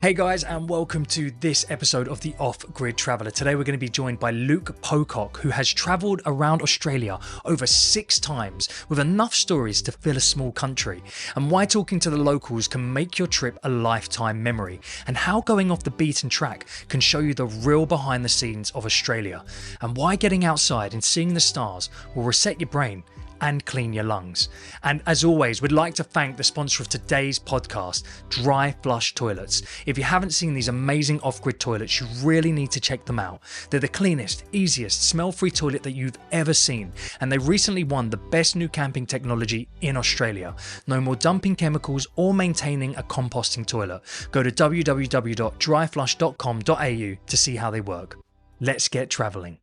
Hey guys, and welcome to this episode of the Off-Grid Traveller. Today we're going to be joined by Luke Pocock, who has travelled around Australia over 6 times with enough stories to fill a small country, and why talking to the locals can make your trip a lifetime memory, and how going off the beaten track can show you the real behind the scenes of Australia, and why getting outside and seeing the stars will reset your brain and clean your lungs. And as always, we'd like to thank the sponsor of today's podcast, Dry Flush Toilets. If you haven't seen these amazing off-grid toilets, you really need to check them out. They're the cleanest, easiest, smell-free toilet that you've ever seen, and they recently won the best new camping technology in Australia. No more dumping chemicals or maintaining a composting toilet. Go to www.dryflush.com.au to see how they work. Let's get travelling.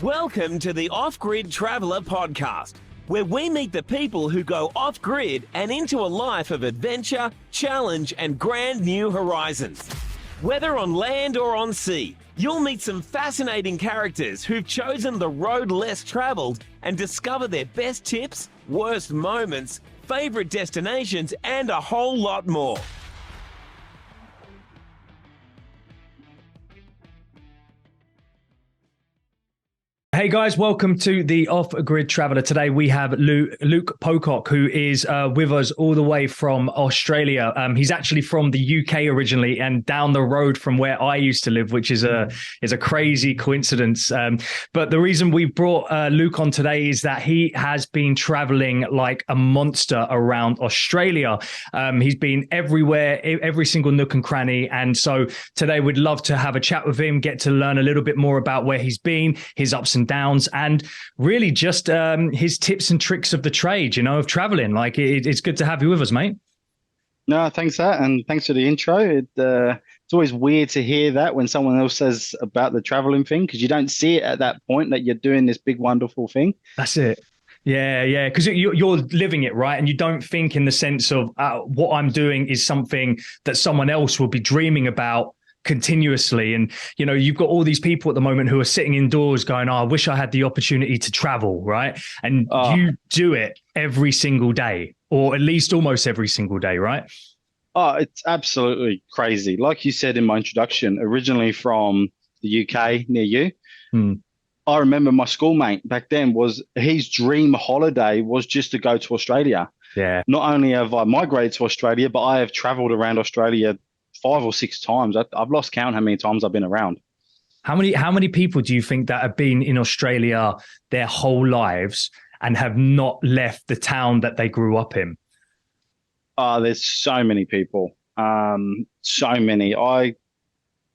Welcome to the Off-Grid Traveller podcast, where we meet the people who go off-grid and into a life of adventure, challenge, and grand new horizons. Whether on land or on sea, you'll meet some fascinating characters who've chosen the road less travelled and discover their best tips, worst moments, favourite destinations, and a whole lot more. Hey guys, welcome to the Off-Grid Traveller. Today we have Luke Pocock, who is with us all the way from Australia. He's actually from the UK originally and down the road from where I used to live, which is a crazy coincidence. But the reason we brought Luke on today is that he has been travelling like a monster around Australia. He's been everywhere, every single nook and cranny. And so today we'd love to have a chat with him, get to learn a little bit more about where he's been, his ups and downs, and really just his tips and tricks of the trade, of traveling. Like it's good to have you with us, mate. No, thanks for that, and thanks for the intro. It's always weird to hear that when someone else says about the traveling thing, because you don't see it at that point that you're doing this big, wonderful thing. That's it. Yeah, because you're living it, right? And you don't think in the sense of what I'm doing is something that someone else will be dreaming about continuously. And you've got all these people at the moment who are sitting indoors going, I wish I had the opportunity to travel, right? And you do it every single day, or at least almost every single day, right? Oh, it's absolutely crazy. Like you said in my introduction, originally from the UK near you. I remember my schoolmate back then, was his dream holiday was just to go to Australia. Yeah. Not only have I migrated to Australia, but I have traveled around Australia 5 or 6 times. I've lost count how many times I've been around. How many people do you think that have been in Australia their whole lives and have not left the town that they grew up in? There's so many people. So many.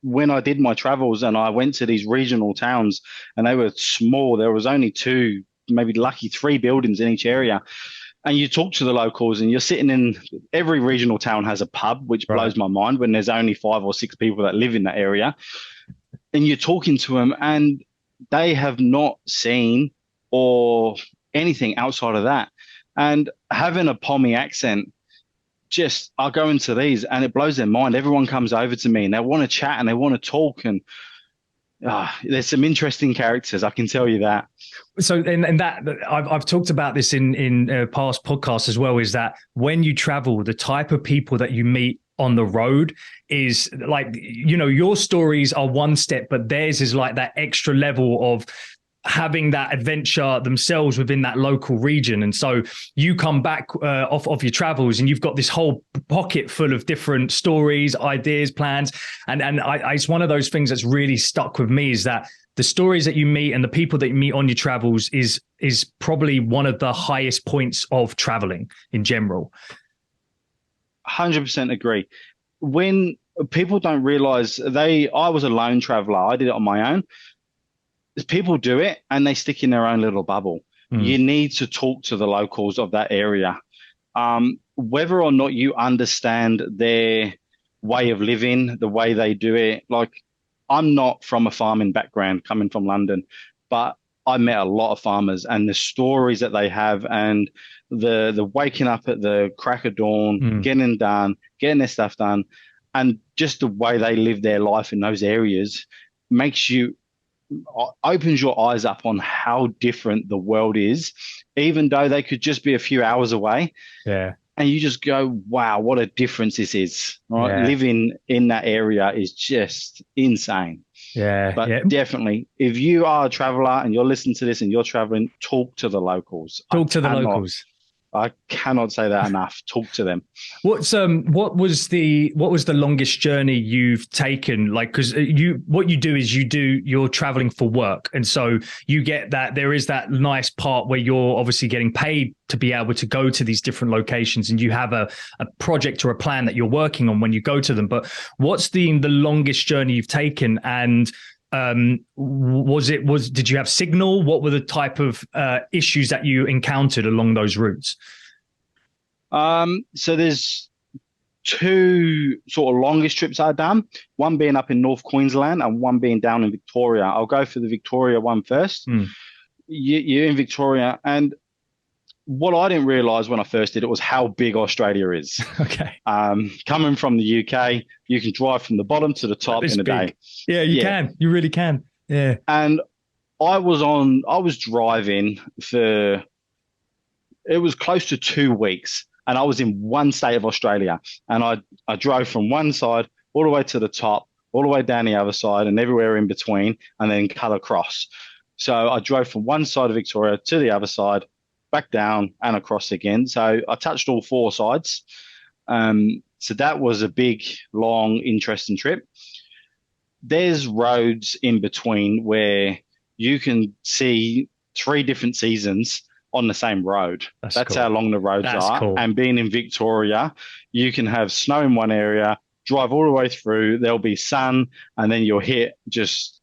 When I did my travels and I went to these regional towns and they were small, there was only 2, maybe lucky 3 buildings in each area. And you talk to the locals and you're sitting in, every regional town has a pub, which blows my mind when there's only 5 or 6 people that live in that area. And you're talking to them and they have not seen or anything outside of that. And having a Pommy accent, I go into these and it blows their mind. Everyone comes over to me and they want to chat and they want to talk, and there's some interesting characters, I can tell you that. So, and that I've talked about this in past podcasts as well, is that when you travel, the type of people that you meet on the road is like, your stories are one step, but theirs is like that extra level of having that adventure themselves within that local region. And so you come back off of your travels and you've got this whole pocket full of different stories, ideas, plans. And it's one of those things that's really stuck with me, is that the stories that you meet and the people that you meet on your travels is probably one of the highest points of traveling in general. 100% agree. When people don't realize I was a lone traveler, I did it on my own. People do it and they stick in their own little bubble. You need to talk to the locals of that area. Whether or not you understand their way of living, the way they do it. Like, I'm not from a farming background, coming from London, but I met a lot of farmers, and the stories that they have, and the waking up at the crack of dawn, getting their stuff done, and just the way they live their life in those areas opens your eyes up on how different the world is, even though they could just be a few hours away. Yeah. and you just go, wow, what a difference this is. Right? Yeah. Living in that area is just insane. Yeah. But Yeah. definitely, if you are a traveler and you're listening to this and you're traveling, talk to the locals. Talk to the locals. I cannot say that enough. Talk to them. What was the longest journey you've taken? Like, because what you do is you're traveling for work, and so you get that there is that nice part where you're obviously getting paid to be able to go to these different locations, and you have a project or a plan that you're working on when you go to them. But what's the longest journey you've taken? And did you have signal? What were the type of issues that you encountered along those routes? So there's two sort of longest trips I've done, one being up in North Queensland and one being down in Victoria. I'll go for the Victoria one first. You're in Victoria, and what I didn't realize when I first did it was how big Australia is. Okay. Coming from the UK, you can drive from the bottom to the top in a day. Yeah, you can. You really can. Yeah. And I was driving for, it was close to 2 weeks, and I was in one state of Australia, and I drove from one side all the way to the top, all the way down the other side, and everywhere in between, and then cut across. So I drove from one side of Victoria to the other side, back down and across again. So I touched all four sides. So that was a big, long, interesting trip. There's roads in between where you can see 3 different seasons on the same road. That's cool. How long the roads are. Cool. And being in Victoria, you can have snow in one area, drive all the way through, there'll be sun, and then you'll hit just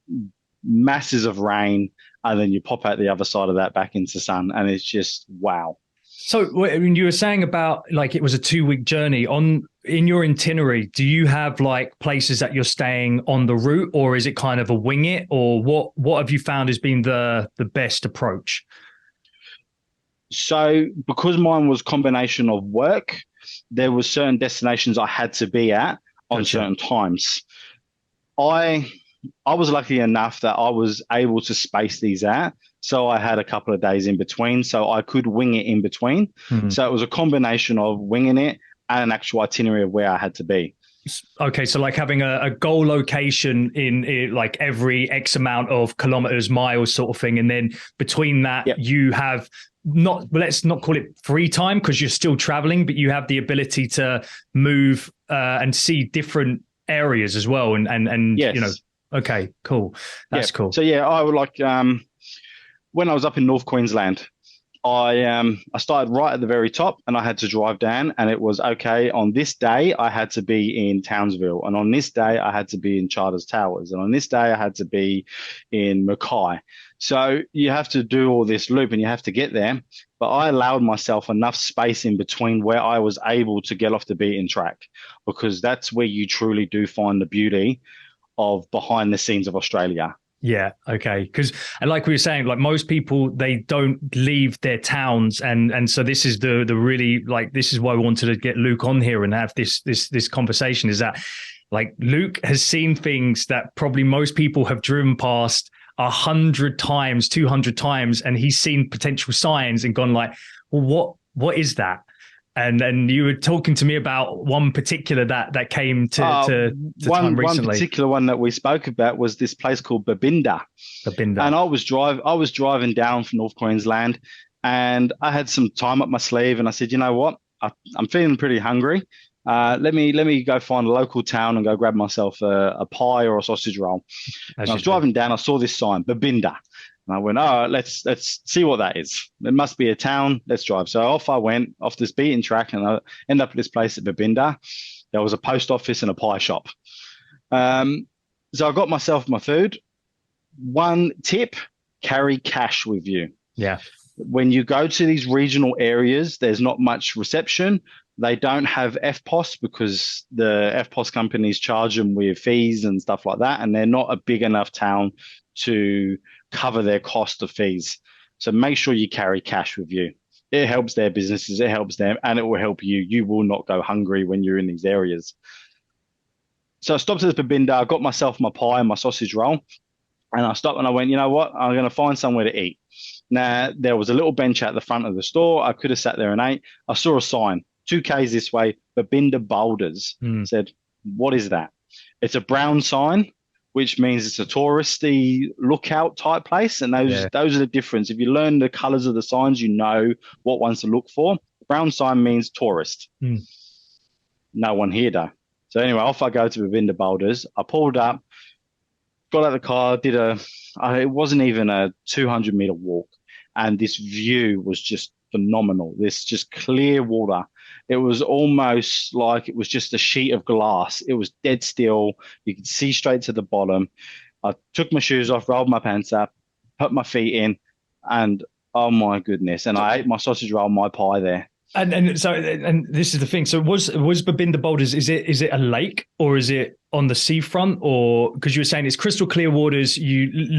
masses of rain, and then you pop out the other side of that back into sun, and it's just wow. So when you were saying about like it was a 2-week journey, in your itinerary, do you have like places that you're staying on the route, or is it kind of a wing it, or what have you found has been the best approach? So because mine was combination of work, there were certain destinations I had to be at on certain times. I was lucky enough that I was able to space these out. So I had a couple of days in between, so I could wing it in between. Mm-hmm. So it was a combination of winging it and an actual itinerary of where I had to be. Okay, so like having a goal location in like every X amount of kilometers, miles sort of thing. And then between that, you have let's not call it free time because you're still traveling, but you have the ability to move and see different areas as well. And yes. You know, okay, cool. That's cool. So I would like, when I was up in North Queensland, I started right at the very top and I had to drive down, and it was okay. On this day, I had to be in Townsville, and on this day, I had to be in Charters Towers, and on this day, I had to be in Mackay. So you have to do all this loop and you have to get there. But I allowed myself enough space in between where I was able to get off the beaten track, because that's where you truly do find the beauty of behind the scenes of Australia. Yeah. Okay. And like we were saying, like most people, they don't leave their towns. And so this is the really, like, this is why we wanted to get Luke on here and have this conversation, is that like Luke has seen things that probably most people have driven past 100 times, 200 times. And he's seen potential signs and gone like, well, what is that? And you were talking to me about one particular that came to time recently. One particular one that we spoke about was this place called Babinda. And I was driving down from North Queensland, and I had some time up my sleeve, and I said, you know what, I'm feeling pretty hungry. Let me go find a local town and go grab myself a pie or a sausage roll. And I was driving down, I saw this sign, Babinda. And I went, all right, let's see what that is. It must be a town. Let's drive. So off I went, off this beaten track, and I ended up at this place at Babinda. There was a post office and a pie shop. So I got myself my food. One tip, carry cash with you. Yeah. When you go to these regional areas, there's not much reception. They don't have FPOS because the FPOS companies charge them with fees and stuff like that, and they're not a big enough town to cover their cost of fees. So make sure you carry cash with you. It helps their businesses, it helps them, and it will help you. You will not go hungry when you're in these areas. So I stopped at the Babinda, I got myself my pie and my sausage roll, and I stopped and I went, you know what, I'm going to find somewhere to eat. Now, there was a little bench at the front of the store. I could have sat there and ate. I saw a sign. 2Ks this way, Babinda Boulders. Mm. Said, what is that? It's a brown sign, which means it's a touristy lookout type place. And those are the difference. If you learn the colors of the signs, you know what ones to look for. Brown sign means tourist. Mm. No one here though. So anyway, off I go to Babinda Boulders. I pulled up, got out of the car, it wasn't even a 200-meter walk. And this view was just phenomenal. This just clear water. It was almost like it was just a sheet of glass. It was dead still. You could see straight to the bottom. I took my shoes off, rolled my pants up, put my feet in, and oh my goodness. And I ate my sausage roll, my pie there. And so this is the thing. So was Babinda Boulders, is it a lake or is it on the seafront? Or because you were saying it's crystal clear waters,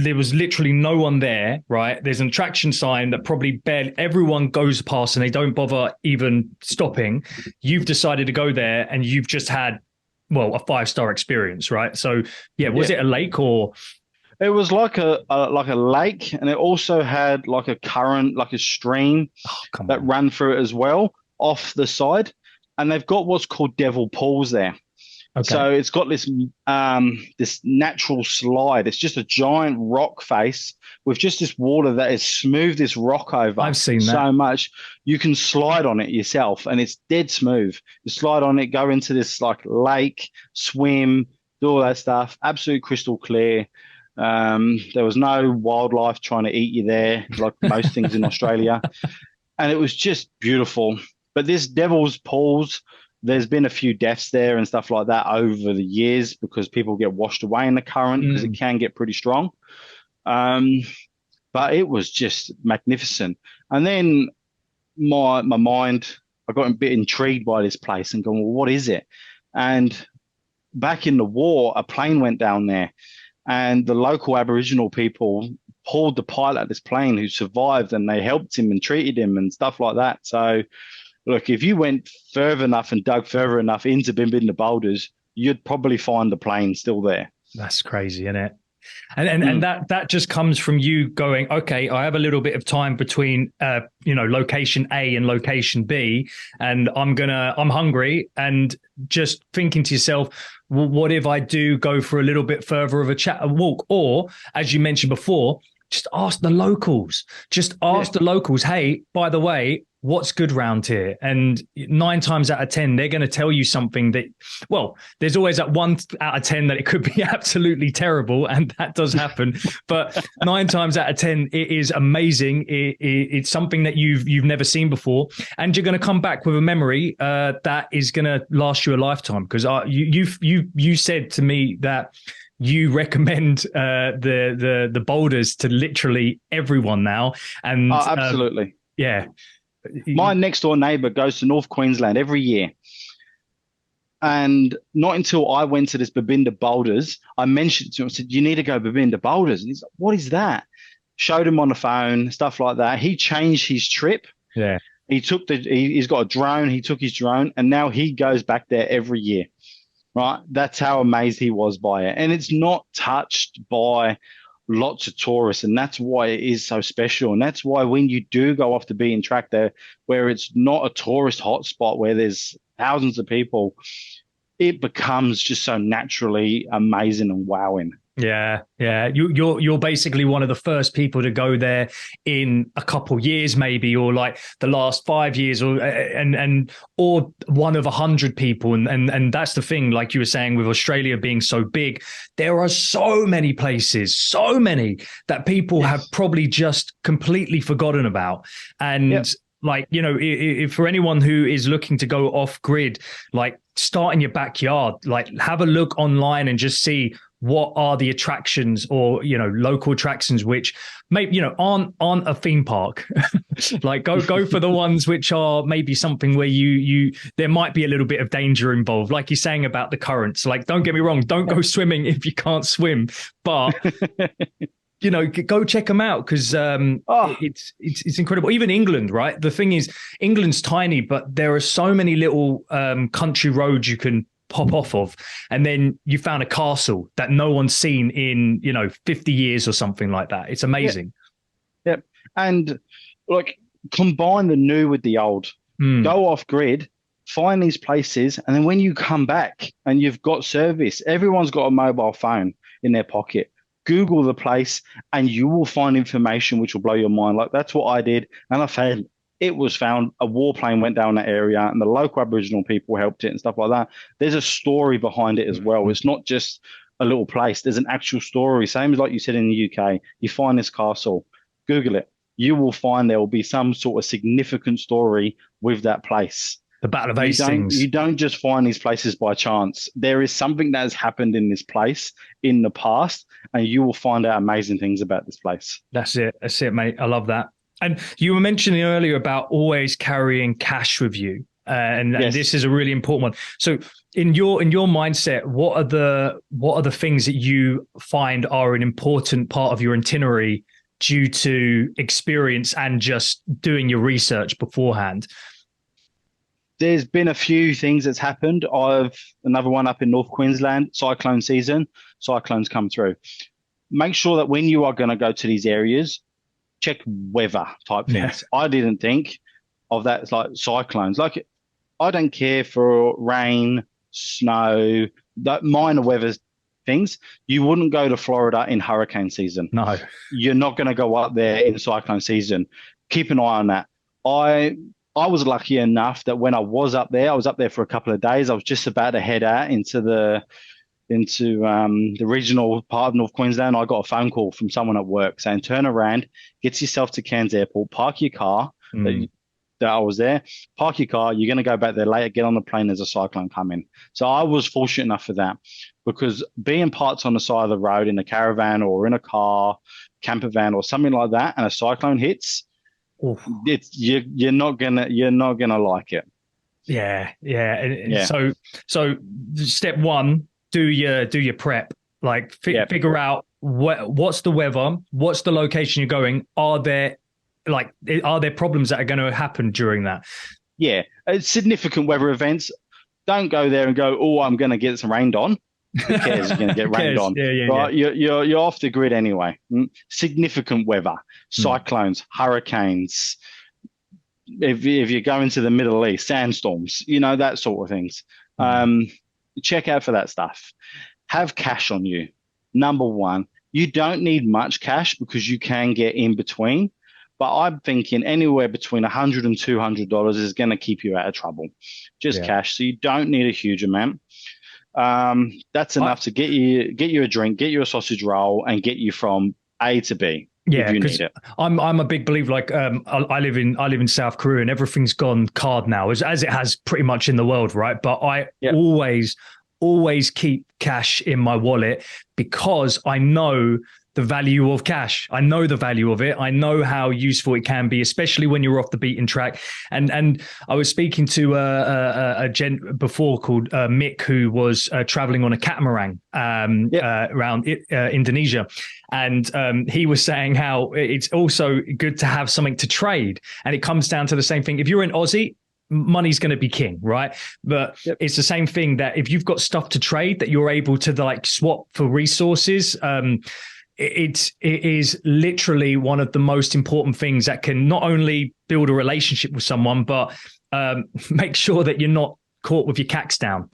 there was literally no one there, right? There's an attraction sign that probably everyone goes past and they don't bother even stopping. You've decided to go there and you've just had, well, a 5-star experience, right? So was it a lake or? It was like a lake, and it also had like a current, like a stream that ran through it as well off the side. And they've got what's called devil pools there. Okay. So it's got this natural slide. It's just a giant rock face with just this water that has smoothed this rock over. I've seen that so much. You can slide on it yourself, and it's dead smooth. You slide on it, go into this like lake, swim, do all that stuff. Absolute crystal clear. There was no wildlife trying to eat you there, like most things in Australia. And it was just beautiful. But this Devil's Pools, there's been a few deaths there and stuff like that over the years because people get washed away in the current because it can get pretty strong. But it was just magnificent. And then my mind, I got a bit intrigued by this place and going, well, what is it? And back in the war, a plane went down there. And the local Aboriginal people pulled the pilot of this plane who survived, and they helped him and treated him and stuff like that. So, look, if you went further enough and dug further enough into Babinda Boulders, you'd probably find the plane still there. That's crazy, isn't it? And that just comes from you going, okay, I have a little bit of time between location A and location B, and I'm hungry, and just thinking to yourself, well, what if I do go for a little bit further of a walk? Or, as you mentioned before, just ask the locals. Just ask the locals, hey, by the way, what's good round here? And 9 times out of 10, they're going to tell you something that, well, there's always that 1 out of 10 that it could be absolutely terrible, and that does happen. But 9 times out of 10, it is amazing. It's something that you've never seen before, and you're going to come back with a memory that is going to last you a lifetime. Because you said to me that you recommend the boulders to literally everyone now, and absolutely, yeah. My next door neighbour goes to North Queensland every year. And not until I went to this Babinda Boulders, I mentioned to him, I said, you need to go Babinda Boulders. And he's like, what is that? Showed him on the phone, stuff like that. He changed his trip. Yeah. He's got a drone. He took his drone, and now he goes back there every year. Right? That's how amazed he was by it. And it's not touched by lots of tourists, and that's why it is so special. And that's why when you do go off the beaten track there, where it's not a tourist hotspot where there's thousands of people, it becomes just so naturally amazing and wowing. Yeah. You're basically one of the first people to go there in a couple years, maybe, or like the last 5 years, or one of 100 people. And that's the thing, like you were saying, with Australia being so big, there are so many places, so many that people have probably just completely forgotten about. And like, if for anyone who is looking to go off grid, like start in your backyard, like have a look online and just see what are the attractions or, local attractions, which maybe, aren't a theme park. Like go for the ones which are maybe something where there might be a little bit of danger involved. Like you're saying about the currents, like, don't get me wrong, don't go swimming if you can't swim, but go check them out, because it's incredible. Even England, right? The thing is, England's tiny, but there are so many little country roads you can pop off of, and then you found a castle that no one's seen in 50 years or something like that. It's amazing. Yep. And like, combine the new with the old. Go off grid, find these places, and then when you come back and you've got service, everyone's got a mobile phone in their pocket. Google the place and you will find information which will blow your mind. Like that's what I did. And I found it was found a warplane went down that area and the local Aboriginal people helped it and stuff like that. There's a story behind it as well. It's not just a little place. There's an actual story. Same as like you said in the UK, you find this castle, Google it. You will find there will be some sort of significant story with that place. The Battle of Hastings. You don't just find these places by chance. There is something that has happened in this place in the past, and you will find out amazing things about this place. That's it. That's it, mate. I love that. And you were mentioning earlier about always carrying cash with you. And this is a really important one. So in your mindset, what are the things that you find are an important part of your itinerary due to experience and just doing your research beforehand? There's been a few things that's happened. Another one up in North Queensland, cyclone season. Cyclones come through. Make sure that when you are going to go to these areas, check weather type things. Yeah. I didn't think of that as like cyclones. Like I don't care for rain, snow, that minor weather things. You wouldn't go to Florida in hurricane season. No. You're not going to go up there in cyclone season. Keep an eye on that. I was lucky enough that when I was up there for a couple of days. I was just about to head out into the regional part of North Queensland. I got a phone call from someone at work saying, turn around, get yourself to Cairns Airport, park your car that I was there, park your car, you're going to go back there later, get on the plane, there's a cyclone coming. So I was fortunate enough for that, because being parked on the side of the road in a caravan or in a car, camper van or something like that, and a cyclone hits, you're not gonna like it. Yeah. So step one, do your prep. Like figure out what's the weather, what's the location you're going. Are there problems that are going to happen during that? Yeah, significant weather events. Don't go there and go, oh, I'm going to get some rained on. Who cares? You're going to get rained on. Right? You're off the grid anyway. Significant weather, cyclones, hurricanes. If you're going to the Middle East, sandstorms, that sort of things. Check out for that stuff. Have cash on you. Number one, you don't need much cash because you can get in between. But I'm thinking anywhere between $100 and $200 is going to keep you out of trouble. Just cash. So you don't need a huge amount. That's enough to get you a drink, get you a sausage roll, and get you from A to B. Yeah, if you need it. I'm a big believer. Like I live in South Korea, and everything's gone card now, as it has pretty much in the world, right? But I always keep cash in my wallet because I know the value of cash. I know the value of it. I know how useful it can be, especially when you're off the beaten track. And I was speaking to a gent before called Mick, who was traveling on a catamaran around Indonesia. And he was saying how it's also good to have something to trade. And it comes down to the same thing. If you're an Aussie, money's going to be king, right? But it's the same thing that if you've got stuff to trade that you're able to like swap for resources, it is literally one of the most important things that can not only build a relationship with someone, but make sure that you're not caught with your cacks down.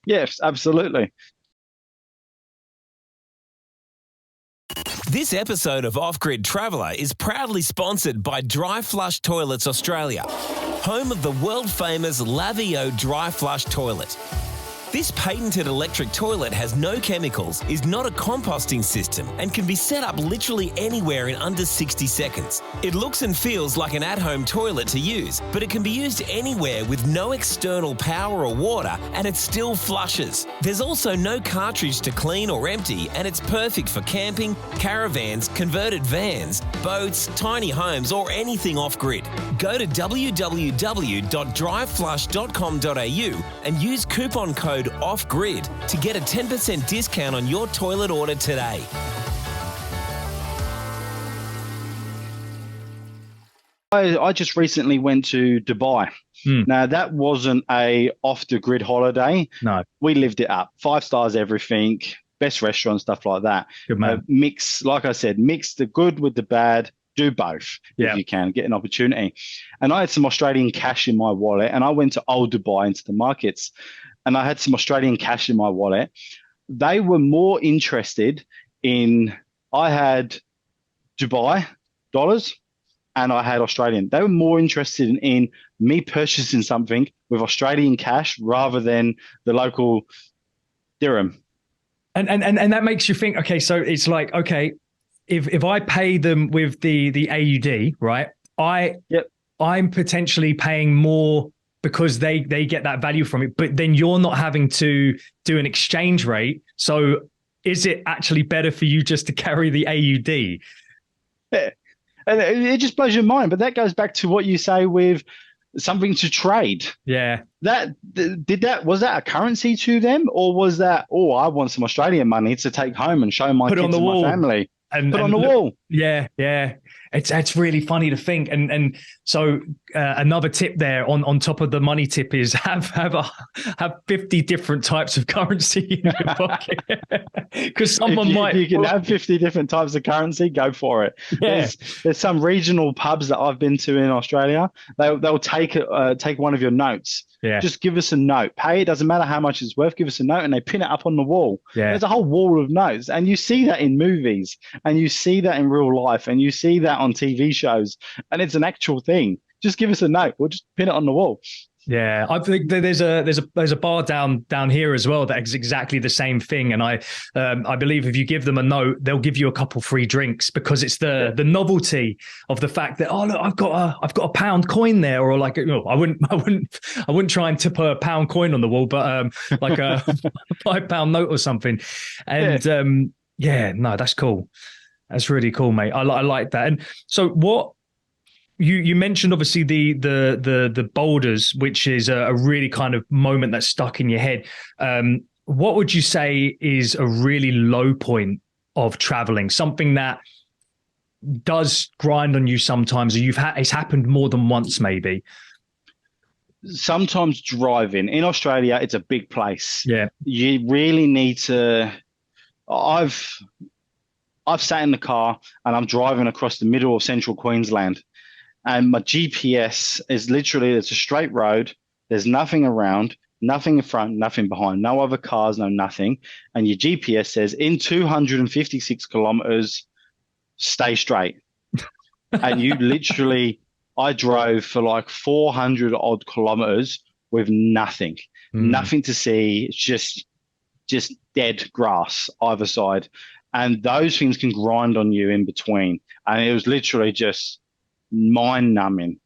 Yes, absolutely. This episode of Off Grid Traveller is proudly sponsored by Dry Flush Toilets Australia, home of the world-famous Lavio Dry Flush Toilet. This patented electric toilet has no chemicals, is not a composting system, and can be set up literally anywhere in under 60 seconds. It looks and feels like an at-home toilet to use, but it can be used anywhere with no external power or water, and it still flushes. There's also no cartridge to clean or empty, and it's perfect for camping, caravans, converted vans, boats, tiny homes, or anything off-grid. Go to www.dryflush.com.au and use coupon code OFFGRID to get a 10% discount on your toilet order today. I just recently went to Dubai. Now, that wasn't a off-the-grid holiday. No. We lived it up. 5 stars everything, best restaurant, stuff like that. Good man. Mix, like I said, mix the good with the bad, do both Yeah. if you can get an opportunity. And I had some Australian cash in my wallet, and I went to old Dubai into the markets, and I had some Australian cash in my wallet. They were more interested in, I had Dubai dollars and I had Australian. They were more interested in me purchasing something with Australian cash rather than the local dirham. And that makes you think, okay, so it's like, okay, if I pay them with the AUD, right? I'm potentially paying more because they get that value from it, but then you're not having to do an exchange rate. So is it actually better for you just to carry the AUD? Yeah. And it just blows your mind. But that goes back to what you say with something to trade. Yeah. Was that a currency to them, or was that, oh, I want some Australian money to take home and show my kids and my family? And put on the wall. Yeah, yeah. It's really funny to think. And so another tip there on top of the money tip is have 50 different types of currency in your pocket. Because if you can have 50 different types of currency, go for it. Yeah. There's some regional pubs that I've been to in Australia. They'll take one of your notes. Yeah. Just give us a note. Pay it, doesn't matter how much it's worth. Give us a note, and they pin it up on the wall. Yeah. There's a whole wall of notes, and you see that in movies, and you see that in real life, and you see that on TV shows, and it's an actual thing. Just give us a note. We'll just pin it on the wall. Yeah, I think there's a bar down here as well that is exactly the same thing, and I believe if you give them a note, they'll give you a couple free drinks because it's the novelty of the fact that, oh look, I've got a pound coin there, or like, you know, I wouldn't try and tip a pound coin on the wall, but like a £5 note or something, and no, that's cool. That's really cool, mate. I like that. And so what? You mentioned obviously the boulders, which is a really kind of moment that's stuck in your head. What would you say is a really low point of traveling? Something that does grind on you sometimes, or it's happened more than once, maybe. Sometimes driving in Australia, it's a big place. Yeah, you really need to. I've sat in the car and I'm driving across the middle of central Queensland. And my GPS is literally, it's a straight road. There's nothing around, nothing in front, nothing behind, no other cars, no nothing. And your GPS says in 256 kilometers, stay straight. And you literally, I drove for like 400 odd kilometers with nothing, nothing to see. It's just dead grass either side. And those things can grind on you in between. And it was literally just mind numbing,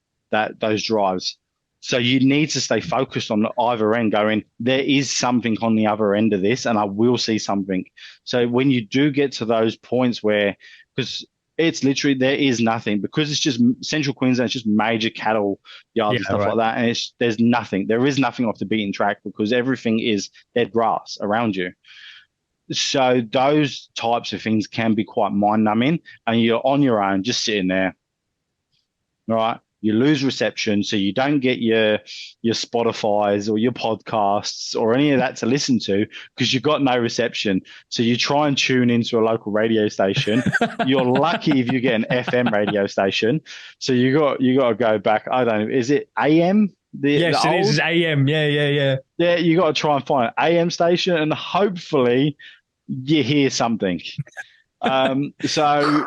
those drives. So you need to stay focused on the either end, going, there is something on the other end of this and I will see something. So when you do get to those points where, because it's literally, there is nothing, because it's just central Queensland, it's just major cattle yards and stuff like that. And there is nothing off the beaten track because everything is dead grass around you. So those types of things can be quite mind numbing, and you're on your own, just sitting there. Right, you lose reception, so you don't get your Spotify's or your podcasts or any of that to listen to because you've got no reception. So you try and tune into a local radio station. You're lucky if you get an FM radio station. So you got to go back. I don't know. Is it AM? Yes, it is AM. Yeah. Yeah, you got to try and find an AM station, and hopefully you hear something. So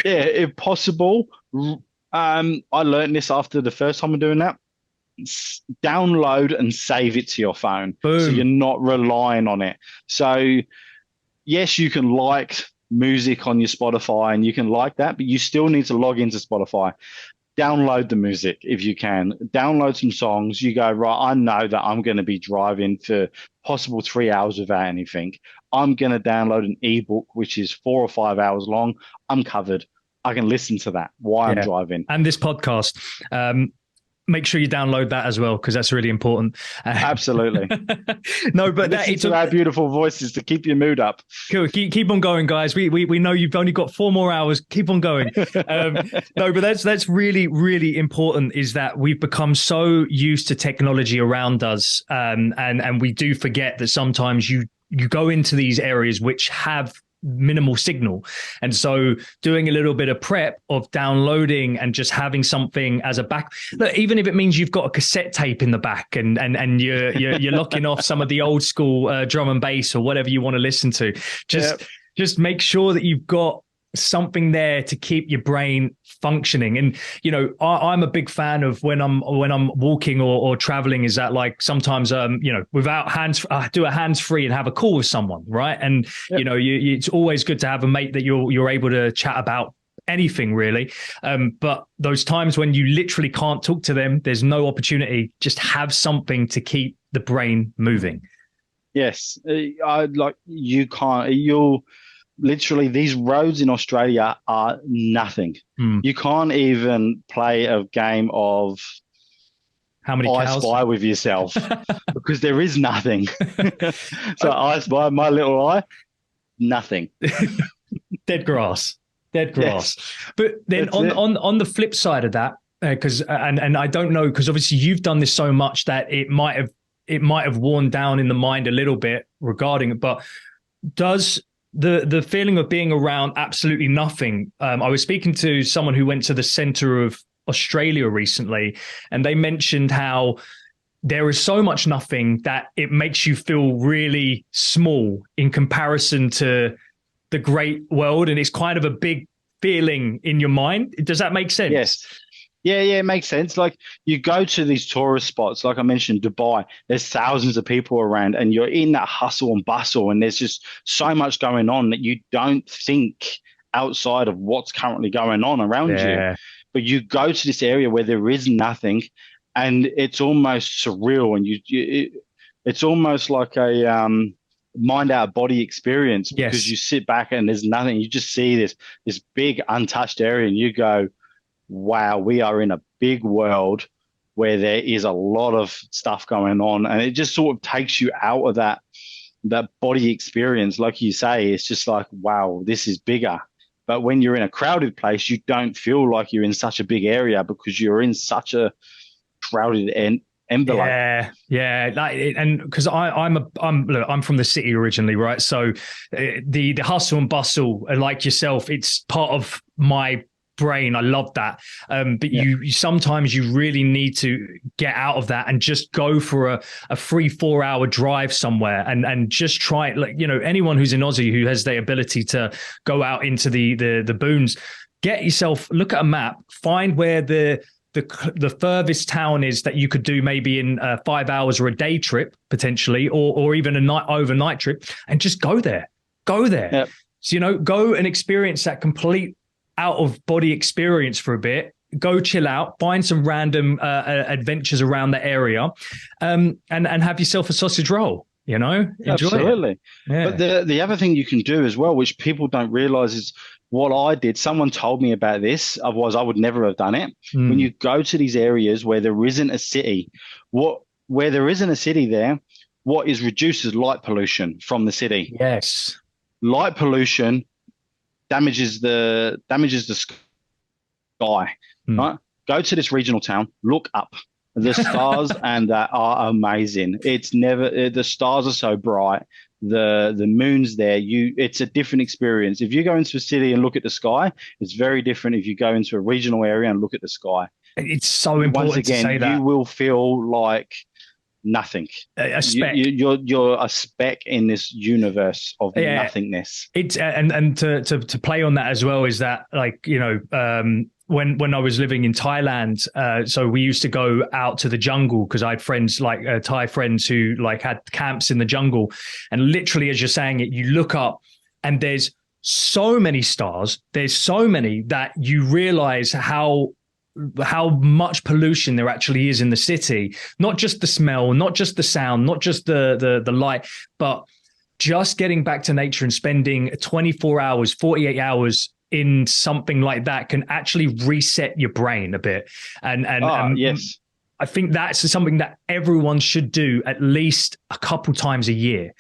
yeah, if possible. I learned this after the first time of doing that. Download and save it to your phone. Boom. So you're not relying on it. So yes, you can like music on your Spotify and you can like that, but you still need to log into Spotify. Download the music if you can. Download some songs. You go, right, I know that I'm going to be driving for possible 3 hours without anything. I'm going to download an ebook, which is 4 or 5 hours long. I'm covered. I can listen to that while I'm driving. And this podcast, make sure you download that as well, because that's really important. Absolutely. No, but it's our beautiful voices to keep your mood up. Cool. Keep on going, guys. We know you've only got 4 more hours. Keep on going. No, but that's really, really important, is that we've become so used to technology around us. And we do forget that sometimes you go into these areas which have minimal signal. And so doing a little bit of prep of downloading and just having something as a back, look, even if it means you've got a cassette tape in the back and you're locking off some of the old school drum and bass or whatever you want to listen to, just make sure that you've got something there to keep your brain functioning. And I'm a big fan of when I'm walking or traveling, is that like sometimes without hands, I do a hands free and have a call with someone, right? And it's always good to have a mate that you're able to chat about anything really, but those times when you literally can't talk to them, there's no opportunity, just have something to keep the brain moving. Yes, you'll literally, these roads in Australia are nothing. You can't even play a game of how many I cows? Spy with yourself because there is nothing. So I Spy, my little eye, nothing. Dead grass. Yes. But then on the flip side of that, because and I don't know, because obviously you've done this so much that it might have worn down in the mind a little bit regarding it, but does the feeling of being around absolutely nothing. I was speaking to someone who went to the center of Australia recently, and they mentioned how there is so much nothing that it makes you feel really small in comparison to the great world. And it's kind of a big feeling in your mind. Does that make sense? Yes. Yeah, it makes sense. Like you go to these tourist spots, like I mentioned, Dubai, there's thousands of people around and you're in that hustle and bustle and there's just so much going on that you don't think outside of what's currently going on around you. But you go to this area where there is nothing and it's almost surreal and it's almost like a mind out of body experience because you sit back and there's nothing. You just see this big untouched area and you go, wow, we are in a big world where there is a lot of stuff going on, and it just sort of takes you out of that body experience. Like you say, it's just like, wow, this is bigger. But when you're in a crowded place, you don't feel like you're in such a big area because you're in such a crowded envelope. Yeah. And because I'm from the city originally, right? So the hustle and bustle, like yourself, it's part of my brain. I love that. But you sometimes you really need to get out of that and just go for a 3-4 hour drive somewhere and just try it. Like, anyone who's in Aussie who has the ability to go out into the boons, get yourself, look at a map, find where the furthest town is that you could do maybe in 5 hours or a day trip potentially, or even a overnight trip, and just go there. Yep. So, go and experience that complete out of body experience for a bit, go chill out, find some random adventures around the area, and have yourself a sausage roll, enjoy Absolutely. it. Yeah. But the other thing you can do as well, which people don't realize, is what I did. Someone told me about this, otherwise I would never have done it. When you go to these areas where there isn't a city, where there isn't a city there, what is reduced is light pollution from the city. Yes. Light pollution damages the sky, right? Go to this regional town, look up. The stars and that are amazing. It's never the stars are so bright. The moon's there. It's a different experience. If you go into a city and look at the sky, it's very different if you go into a regional area and look at the sky. It's so important. Once again, to say that you will feel like nothing. A speck. You're a speck in this universe of nothingness. It's and to play on that as well is that, like, when I was living in Thailand, so we used to go out to the jungle because I had friends, like Thai friends, who like had camps in the jungle, and literally, as you're saying it, you look up and there's so many stars. There's so many that you realize how much pollution there actually is in the city. Not just the smell, not just the sound, not just the light, but just getting back to nature and spending 24 hours, 48 hours in something like that can actually reset your brain a bit. And yes, I think that's something that everyone should do at least a couple times a year.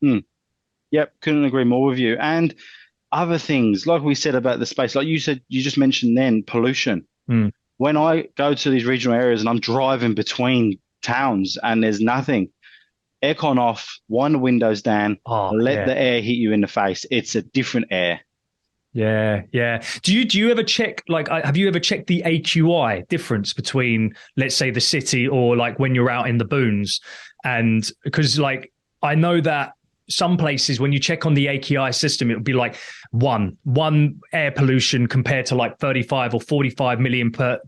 Yep, couldn't agree more with you. And other things, like we said about the space, like you said, you just mentioned then pollution. When I go to these regional areas and I'm driving between towns and there's nothing, aircon off, wind the windows down, Oh, let yeah. the air hit you in the face. It's a different air. Yeah, yeah. Do you ever check like have you ever checked the AQI difference between, let's say, the city or like when you're out in the boons? And because like I know that some places when you check on the AQI system, it would be like one air pollution compared to like 35 or 45 million per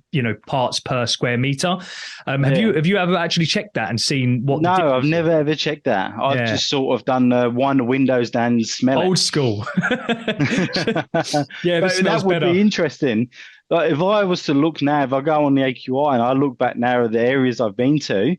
parts per square meter. Have Yeah. you ever actually checked that and seen what the No, I've difference is? never ever checked that. I've Yeah, just sort of done the wind the windows down and smell it. old school. Yeah, this But that smells would better. be interesting. Like if I was to look now, if I go on the AQI and I look back now at the areas I've been to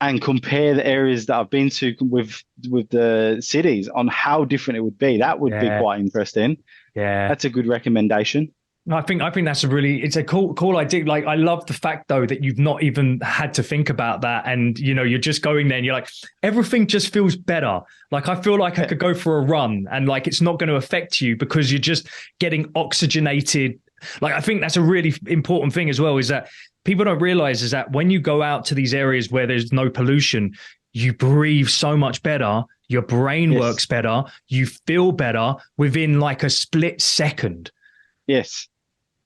and compare the areas that I've been to with the cities on how different it would be, that would be Yeah, quite interesting. yeah. That's a good recommendation. I think that's it's a cool idea. Like I love the fact though that you've not even had to think about that, and you're just going there and you're like everything just feels better. Like I feel like I could go for a run and like it's not going to affect you because you're just getting oxygenated. Like I think that's a really important thing as well, is that people don't realize is that when you go out to these areas where there's no pollution, you breathe so much better. Your brain Yes. works better. You feel better within like a split second. Yes.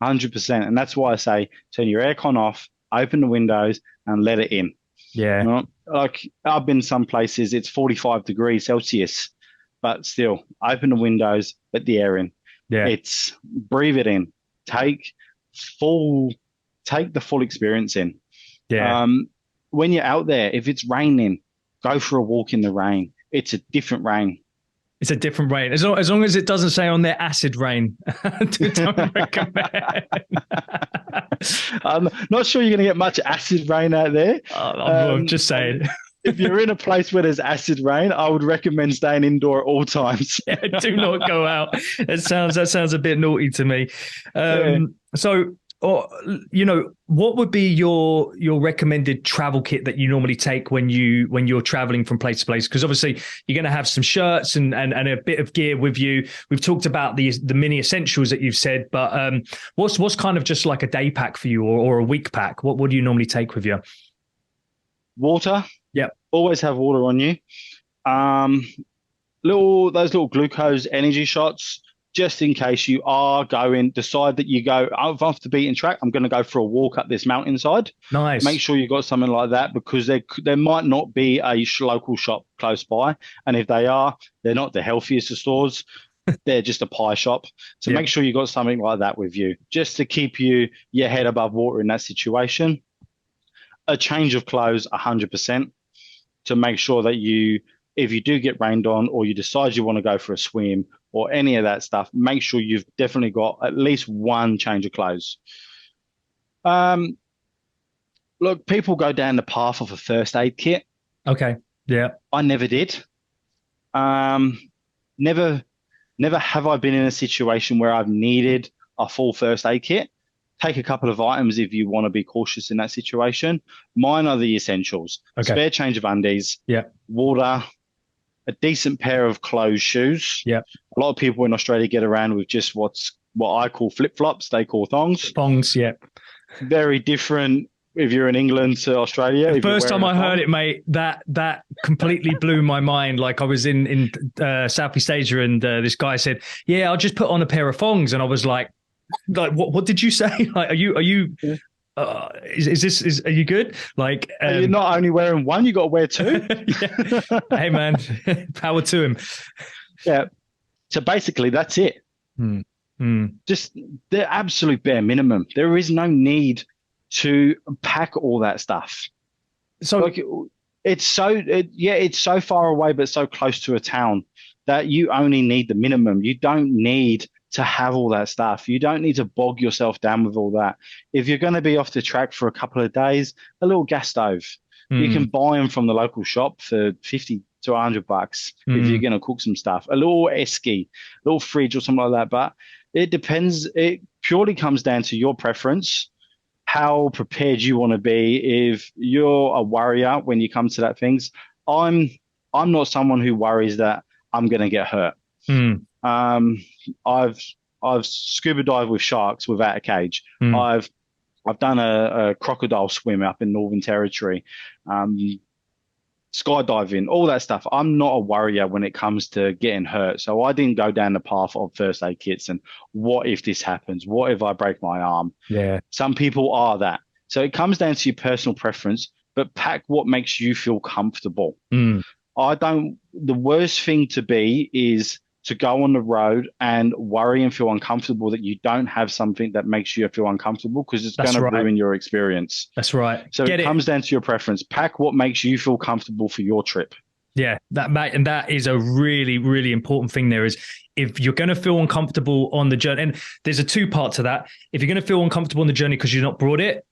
100%. And that's why I say turn your aircon off, open the windows, and let it in. Yeah. You know? Like I've been some places, it's 45 degrees Celsius, but still open the windows, let the air in. Yeah. It's breathe it in. Take full, take the full experience in. Yeah. When you're out there, if it's raining, go for a walk in the rain. It's a different rain. It's a different rain. As long as it doesn't say on there acid rain, don't recommend. I'm not sure you're going to get much acid rain out there. I'm just saying. If you're in a place where there's acid rain, I would recommend staying indoor at all times. Yeah, do not go out. That sounds a bit naughty to me. Yeah. So, or what would be your recommended travel kit that you normally take when you're traveling from place to place? Because obviously you're going to have some shirts and a bit of gear with you. We've talked about the mini essentials that you've said, but what's kind of just like a day pack for you or a week pack? What do you normally take with you? Water. Yep. Always have water on you. Those little glucose energy shots, just in case you are decide that you go off the beaten track. I'm going to go for a walk up this mountainside. Nice. Make sure you've got something like that because there might not be a local shop close by. And if they are, they're not the healthiest of stores. They're just a pie shop. So Yeah. make sure you've got something like that with you just to keep your head above water in that situation. A change of clothes, 100%, to make sure that if you do get rained on or you decide you want to go for a swim or any of that stuff, make sure you've definitely got at least one change of clothes. Look, people go down the path of a first aid kit. Okay. Yeah. I never did. Never have I been in a situation where I've needed a full first aid kit. Take a couple of items if you want to be cautious in that situation. Mine are the essentials. Okay. Spare change of undies, Yeah. water, a decent pair of closed shoes. Yeah. A lot of people in Australia get around with just what I call flip-flops. They call thongs. Thongs. Yeah. Very different if you're in England to Australia. The first time I heard it, mate, that completely blew my mind. Like I was in Southeast Asia, and this guy said, "Yeah, I'll just put on a pair of thongs," and I was like, what did you say? Like, are you? Are you good? Like, you're not only wearing one, you got to wear two. Yeah. Hey, man, power to him. Yeah. So basically, that's it. Just the absolute bare minimum. There is no need to pack all that stuff. So like, it's so far away, but so close to a town that you only need the minimum. You don't need to have all that stuff. You don't need to bog yourself down with all that. If you're going to be off the track for a couple of days, a little gas stove. You can buy them from the local shop for 50 to $100 if you're going to cook some stuff. A little esky, a little fridge or something like that. But it depends. It purely comes down to your preference, how prepared you want to be. If you're a worrier when you come to that things, I'm not someone who worries that I'm going to get hurt. I've scuba dived with sharks without a cage. I've skydiving, all that stuff. I'm not a worrier when it comes to getting hurt. So I didn't go down the path of first aid kits and what if this happens? What if I break my arm? Yeah. Some people are that. So it comes down to your personal preference, but pack what makes you feel comfortable. Mm. The worst thing to be is to go on the road and worry and feel uncomfortable that you don't have something that makes you feel uncomfortable, because it's going to ruin your experience. That's right. So it comes down to your preference. Pack what makes you feel comfortable for your trip. Yeah, that is a really, really important thing there is if you're going to feel uncomfortable on the journey, and there's a two-part to that. If you're going to feel uncomfortable on the journey because you've not brought it,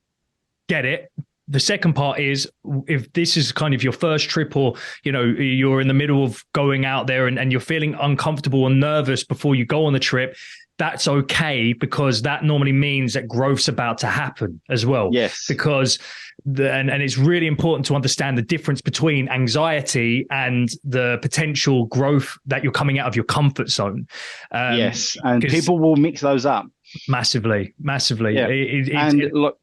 get it. The second part is if this is kind of your first trip, or, you know, you're in the middle of going out there and you're feeling uncomfortable and nervous before you go on the trip, that's okay, because that normally means that growth's about to happen as well. Yes. Because and it's really important to understand the difference between anxiety and the potential growth that you're coming out of your comfort zone. Yes. And people will mix those up. Massively. Yeah. Look,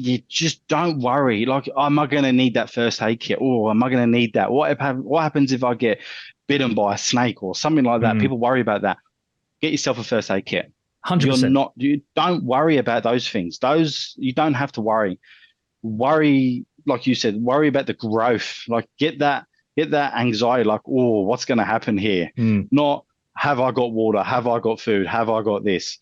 you just don't worry. Like, am I going to need that first aid kit? Or am I going to need that? What happens if I get bitten by a snake or something like that? People worry about that. Get yourself a first aid kit. 100%. You don't worry about those things. You don't have to worry. Worry, like you said, worry about the growth. Like, get that anxiety. Like, oh, what's going to happen here? Not, have I got water? Have I got food? Have I got this?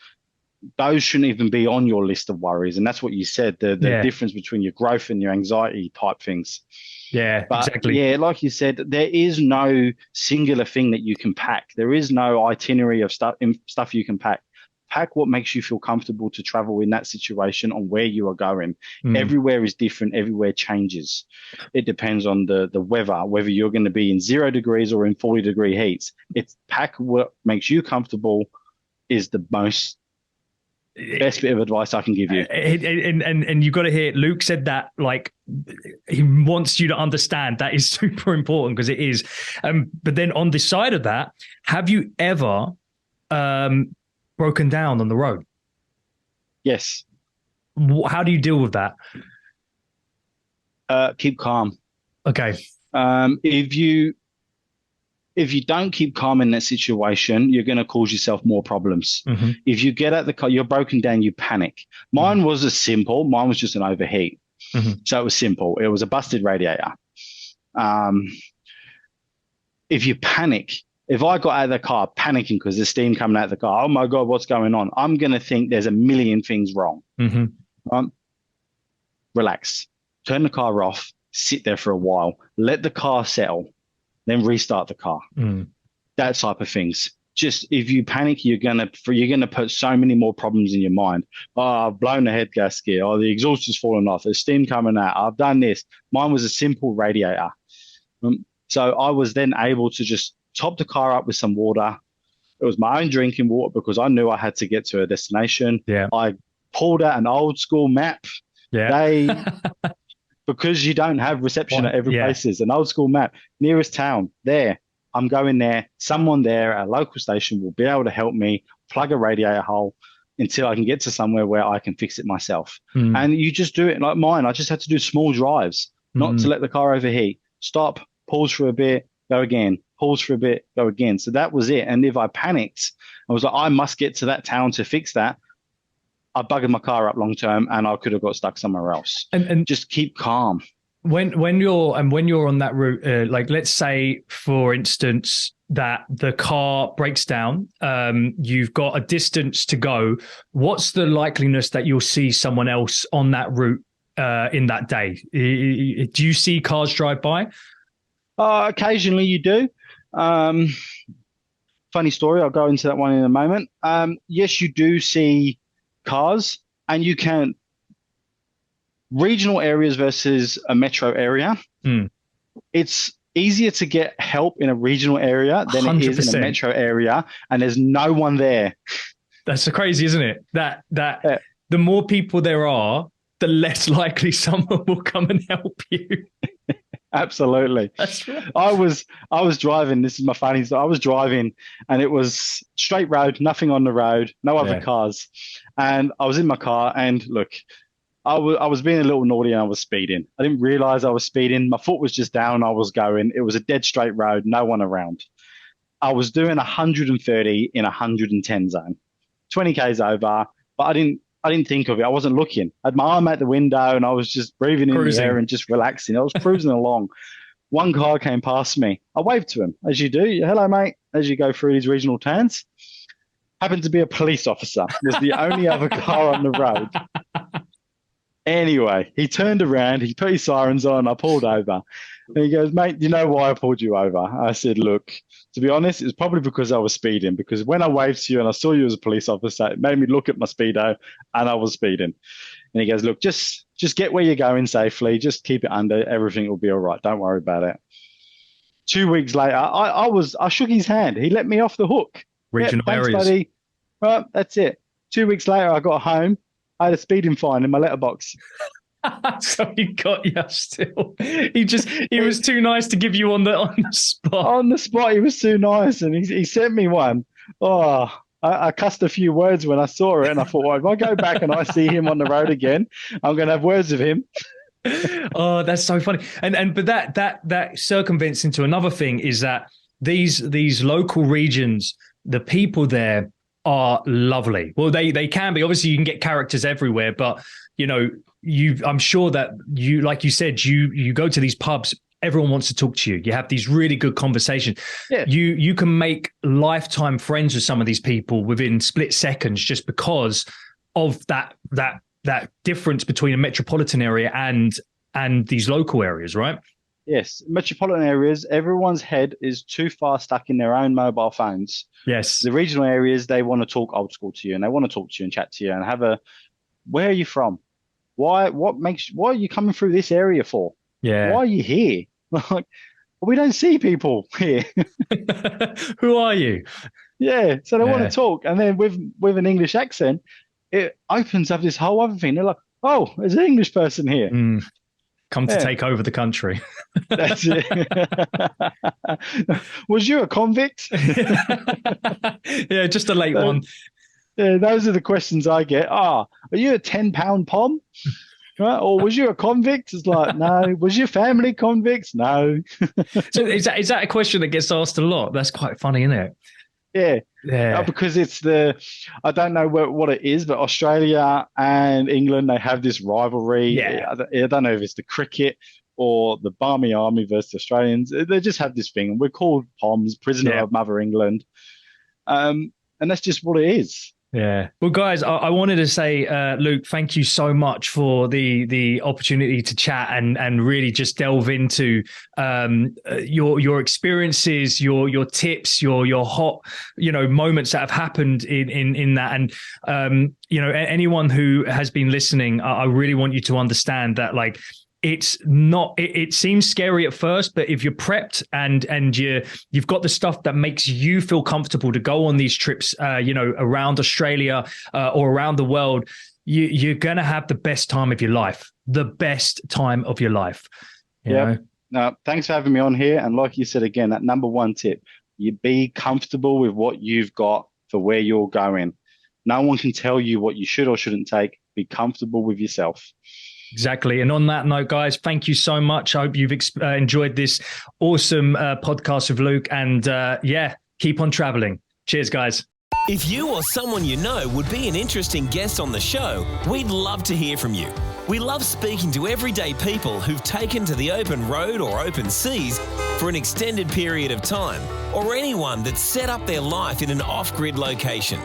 Those shouldn't even be on your list of worries. And that's what you said, the difference between your growth and your anxiety type things. Yeah, but exactly. Yeah, like you said, there is no singular thing that you can pack. There is no itinerary of stuff you can pack. Pack what makes you feel comfortable to travel in that situation on where you are going. Everywhere is different. Everywhere changes. It depends on the weather, whether you're going to be in 0 degrees or in 40-degree heats. It's pack what makes you comfortable is the best bit of advice I can give you. And you got to hear, Luke said that, like, he wants you to understand that is super important, because it is. But then on the side of that, have you ever broken down on the road? Yes. How do you deal with that? Keep calm. Okay. If you don't keep calm in that situation, you're going to cause yourself more problems. If you get out the car, you're broken down, you panic. Mine was mine was just an overheat. So it was simple. It was a busted radiator. If you panic, if I got out of the car panicking because there's steam coming out of the car, oh my God, what's going on? I'm going to think there's a million things wrong. Relax, turn the car off, sit there for a while, let the car settle, then restart the car. That type of things. Just, if you panic, you're gonna put so many more problems in your mind. Oh, I've blown the head gasket. Oh, the exhaust has fallen off. There's steam coming out. I've done this. Mine was a simple radiator. So I was then able to just top the car up with some water. It was my own drinking water because I knew I had to get to a destination. Yeah. I pulled out an old school map. Yeah. Because you don't have reception at every place, is an old school map. Nearest town, there. I'm going there. Someone there at a local station will be able to help me plug a radiator hole until I can get to somewhere where I can fix it myself. And you just do it like mine. I just had to do small drives, not to let the car overheat. Stop, pause for a bit, go again. Pause for a bit, go again. So that was it. And if I panicked, I was like, I must get to that town to fix that, I buggered my car up long term and I could have got stuck somewhere else. And just keep calm. When you're on that route, like, let's say, for instance, that the car breaks down, you've got a distance to go. What's the likeliness that you'll see someone else on that route in that day? Do you see cars drive by? Occasionally you do. Funny story. I'll go into that one in a moment. Yes, you do see cars, and you can regional areas versus a metro area. It's easier to get help in a regional area than 100%. It is in a metro area, and there's no one there. That's so crazy, isn't it? That the more people there are, the less likely someone will come and help you. Absolutely. That's right. I was driving. This is my funny story. I was driving and it was straight road, nothing on the road, no other cars. And I was in my car, and look, I was being a little naughty and I was speeding. I didn't realize I was speeding. My foot was just down. I was going. It was a dead straight road, no one around. I was doing 130 in 110 zone, 20 k's over, but I didn't think of it. I wasn't looking. I had my arm out the window and I was just breathing in the air and just relaxing. I was cruising along. One car came past me. I waved to him, as you do. Hello, mate, as you go through these regional towns. Happened to be a police officer. Was the only other car on the road. Anyway, he turned around, he put his sirens on, I pulled over. And he goes, mate, do you know why I pulled you over? I said, look, to be honest, it's probably because I was speeding, because when I waved to you and I saw you as a police officer, it made me look at my speedo and I was speeding. And he goes, look, just get where you're going safely. Just keep it under. Everything will be all right. Don't worry about it. 2 weeks later, I shook his hand. He let me off the hook. Regional thanks, areas. buddy. Right, that's it. 2 weeks later, I got home. I had a speeding fine in my letterbox. So he got you still. He was too nice to give you on the spot. On the spot, he was too nice, and he sent me one. Oh, I cussed a few words when I saw it, and I thought, well, if I go back and I see him on the road again, I'm going to have words with him. Oh, that's so funny. But that circumvents into another thing, is that these local regions, the people there are lovely. Well, they can be. Obviously, you can get characters everywhere, but I'm sure that you, like you said, you go to these pubs, everyone wants to talk to you. You have these really good conversations. Yeah. You can make lifetime friends with some of these people within split seconds just because of that difference between a metropolitan area and these local areas, right? Yes, metropolitan areas, everyone's head is too far stuck in their own mobile phones. Yes. The regional areas, they want to talk old school to you, and they want to talk to you and chat to you and where are you from? Why are you coming through this area for? Yeah. Why are you here? Like, we don't see people here. Who are you? Yeah. So they want to talk. And then with an English accent, it opens up this whole other thing. They're like, oh, there's an English person here. Come to take over the country. That's it. Was you a convict? Yeah, just a late one. Yeah, those are the questions I get. Are you a 10-pound pom? Right? Or was you a convict? It's like, no. Was your family convicts? No. So is that a question that gets asked a lot? That's quite funny, isn't it? Yeah. Yeah. Because it's I don't know what it is, but Australia and England, they have this rivalry. Yeah. I don't know if it's the cricket or the Barmy Army versus the Australians. They just have this thing. We're called POMs, prisoner of Mother England. And that's just what it is. Yeah. Well, guys, I wanted to say, Luke, thank you so much for the opportunity to chat and really just delve into your experiences, your tips, your hot, moments that have happened in that. And, anyone who has been listening, I really want you to understand that, like, it's not, it seems scary at first, but if you're prepped and you've got the stuff that makes you feel comfortable to go on these trips, around Australia or around the world, you're going to have the best time of your life, Yeah. No, thanks for having me on here. And like you said, again, that number one tip, you be comfortable with what you've got for where you're going. No one can tell you what you should or shouldn't take. Be comfortable with yourself. Exactly. And on that note, guys, thank you so much. I hope you've enjoyed this awesome podcast with Luke. And keep on traveling. Cheers, guys. If you or someone you know would be an interesting guest on the show, we'd love to hear from you. We love speaking to everyday people who've taken to the open road or open seas for an extended period of time, or anyone that's set up their life in an off-grid location.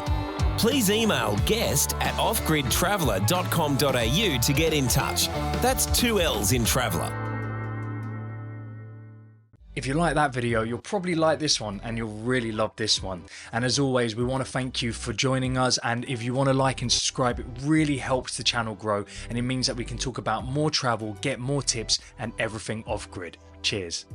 Please email guest@offgridtraveller.com.au to get in touch. That's 2 L's in Traveller. If you like that video, you'll probably like this one, and you'll really love this one. And as always, we want to thank you for joining us. And if you want to like and subscribe, it really helps the channel grow, and it means that we can talk about more travel, get more tips, and everything off grid. Cheers.